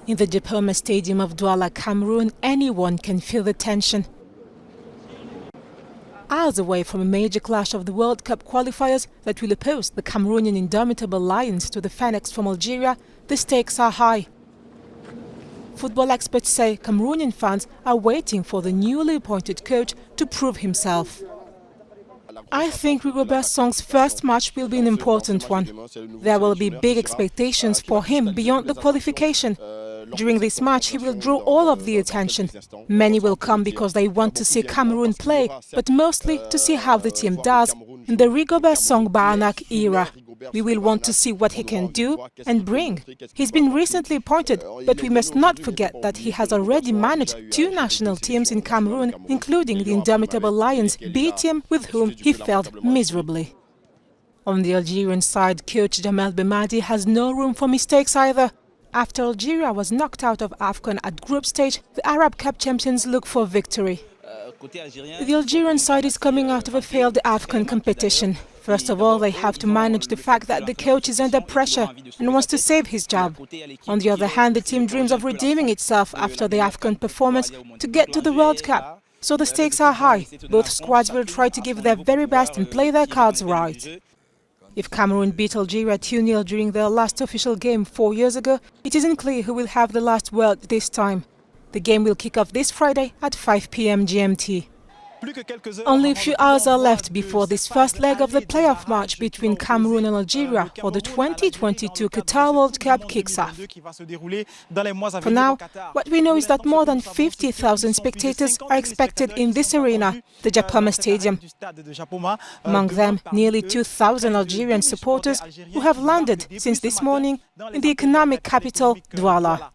In the Diaspora Stadium of Douala, Cameroon, anyone can feel the tension. Hours away from a major clash of the World Cup qualifiers that will oppose the Cameroonian indomitable lions to the Phoenix from Algeria, the stakes are high. Football experts say Cameroonian fans are waiting for the newly appointed coach to prove himself. I think Rigobert Song's first match will be an important one. There will be big expectations for him beyond the qualification. During this match, he will draw all of the attention. Many will come because they want to see Cameroon play, but mostly to see how the team does in the Rigobert Song Baranak era. We will want to see what he can do and bring. He's been recently appointed, but we must not forget that he has already managed 2 national teams in Cameroon, including the indomitable Lions B team with whom he failed miserably. On the Algerian side, coach Jamel Belmadi has no room for mistakes either. After Algeria was knocked out of AFCON at group stage, the Arab Cup champions look for victory. The Algerian side is coming out of a failed AFCON competition. First of all, they have to manage the fact that the coach is under pressure and wants to save his job. On the other hand, the team dreams of redeeming itself after the AFCON performance to get to the World Cup. So the stakes are high. Both squads will try to give their very best and play their cards right. If Cameroon beat Algeria 2-0 during their last official game 4 years ago, it isn't clear who will have the last word this time. The game will kick off this Friday at 5 p.m. GMT. Only a few hours are left before this first leg of the playoff match between Cameroon and Algeria for the 2022 Qatar World Cup kicks off. For now, what we know is that more than 50,000 spectators are expected in this arena, the Diaspora Stadium. Among them, nearly 2,000 Algerian supporters who have landed since this morning in the economic capital, Douala.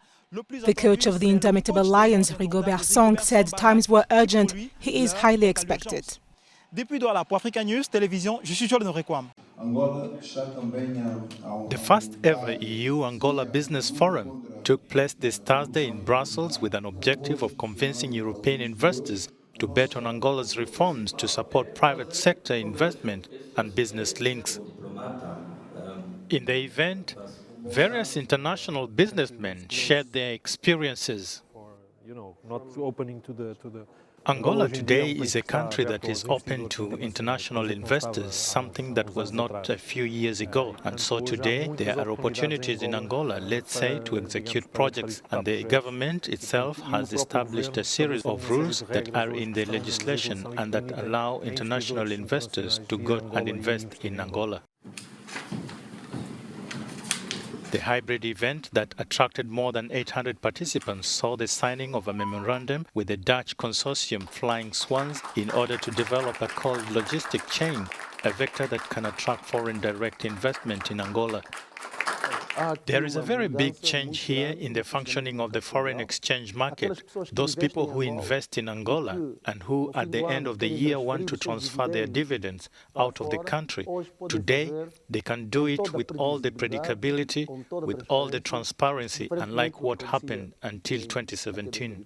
The coach of the indomitable Lions, Rigobert Song, said times were urgent. He is highly expected. The first ever EU-Angola Business Forum took place this Thursday in Brussels with an objective of convincing European investors to bet on Angola's reforms to support private sector investment and business links. In the event, various international businessmen shared their experiences. Angola today is a country that is open to international investors, something that was not a few years ago. And so today there are opportunities in Angola, let's say, to execute projects. And the government itself has established a series of rules that are in the legislation and that allow international investors to go and invest in Angola. The hybrid event that attracted more than 800 participants saw the signing of a memorandum with the Dutch consortium Flying Swans in order to develop a cold logistic chain, a vector that can attract foreign direct investment in Angola. There is a very big change here in the functioning of the foreign exchange market. Those people who invest in Angola and who at the end of the year want to transfer their dividends out of the country, today they can do it with all the predictability, with all the transparency, unlike what happened until 2017.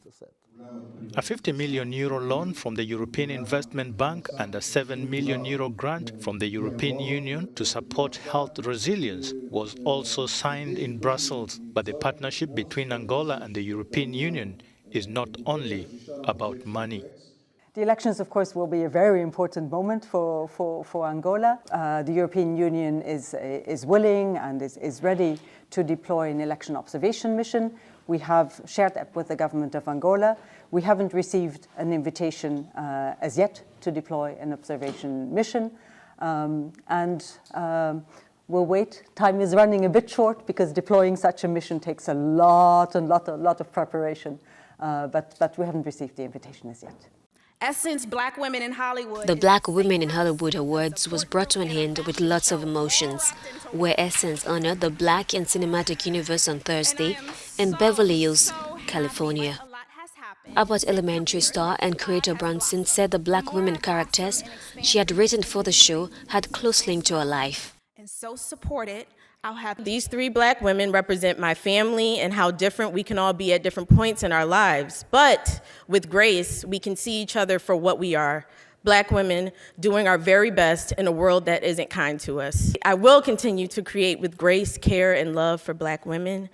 A 50 million euro loan from the European Investment Bank and a 7 million euro grant from the European Union to support health resilience was also signed in Brussels. But the partnership between Angola and the European Union is not only about money. The elections, of course, will be a very important moment for Angola. The European Union is willing and is ready to deploy an election observation mission. We have shared that with the government of Angola. We haven't received an invitation as yet to deploy an observation mission. We'll wait. Time is running a bit short because deploying such a mission takes a lot of preparation. But we haven't received the invitation as yet. Essence Black Women in Hollywood. The Black Women in Hollywood Awards was brought to an end with lots of emotions, where Essence honored the Black and Cinematic Universe on Thursday in Beverly Hills, California. Abbott Elementary star and creator Bronson said the Black women characters she had written for the show had close link to her life. And so supported. I'll have these 3 Black women represent my family and how different we can all be at different points in our lives. But with grace, we can see each other for what we are, Black women doing our very best in a world that isn't kind to us. I will continue to create with grace, care, and love for Black women,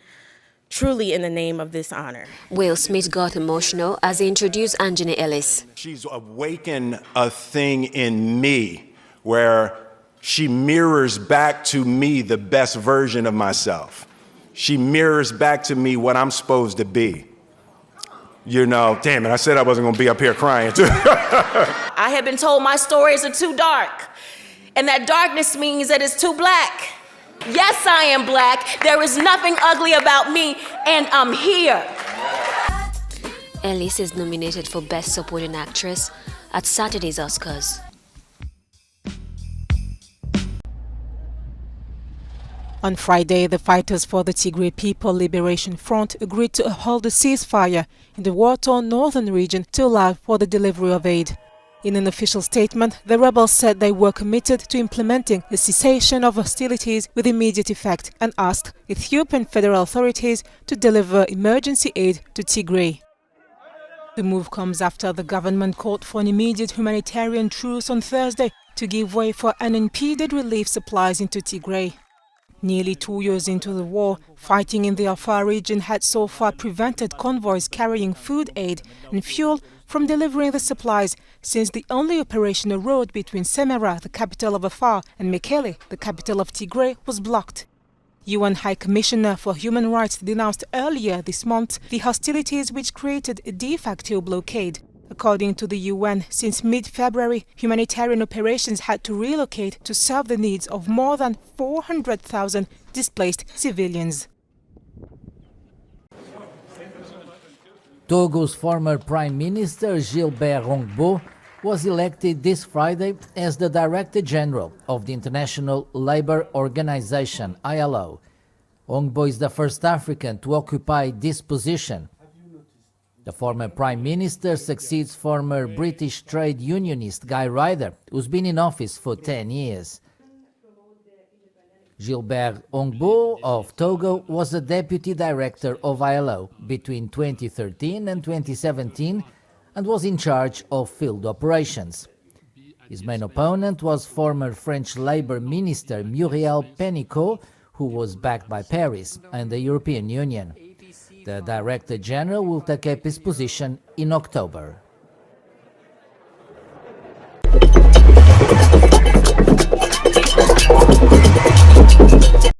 truly in the name of this honor. Will Smith got emotional as he introduced Anjani Ellis. She's awakened a thing in me where she mirrors back to me the best version of myself. She mirrors back to me what I'm supposed to be. You know, damn it, I said I wasn't gonna be up here crying too. I have been told my stories are too dark, and that darkness means that it's too black. Yes, I am Black. There is nothing ugly about me, and I'm here. Ellis is nominated for Best Supporting Actress at Saturday's Oscars. On Friday, the fighters for the Tigray People Liberation Front agreed to hold a ceasefire in the war-torn northern region to allow for the delivery of aid. In an official statement, the rebels said they were committed to implementing a cessation of hostilities with immediate effect and asked Ethiopian federal authorities to deliver emergency aid to Tigray. The move comes after the government called for an immediate humanitarian truce on Thursday to give way for unimpeded relief supplies into Tigray. Nearly 2 years into the war, fighting in the Afar region had so far prevented convoys carrying food aid and fuel from delivering the supplies, since the only operational road between Semera, the capital of Afar, and Mekele, the capital of Tigray, was blocked. UN High Commissioner for Human Rights denounced earlier this month the hostilities which created a de facto blockade. According to the UN, since mid-February, humanitarian operations had to relocate to serve the needs of more than 400,000 displaced civilians. Togo's former Prime Minister Gilbert Ongbo was elected this Friday as the Director General of the International Labour Organization, ILO. Ongbo is the first African to occupy this position. The former Prime Minister succeeds former British trade unionist Guy Ryder, who's been in office for 10 years. Gilbert Ongbo of Togo was the Deputy Director of ILO between 2013 and 2017 and was in charge of field operations. His main opponent was former French Labour Minister Muriel Pénicaud, who was backed by Paris and the European Union. The Director General will take up his position in October.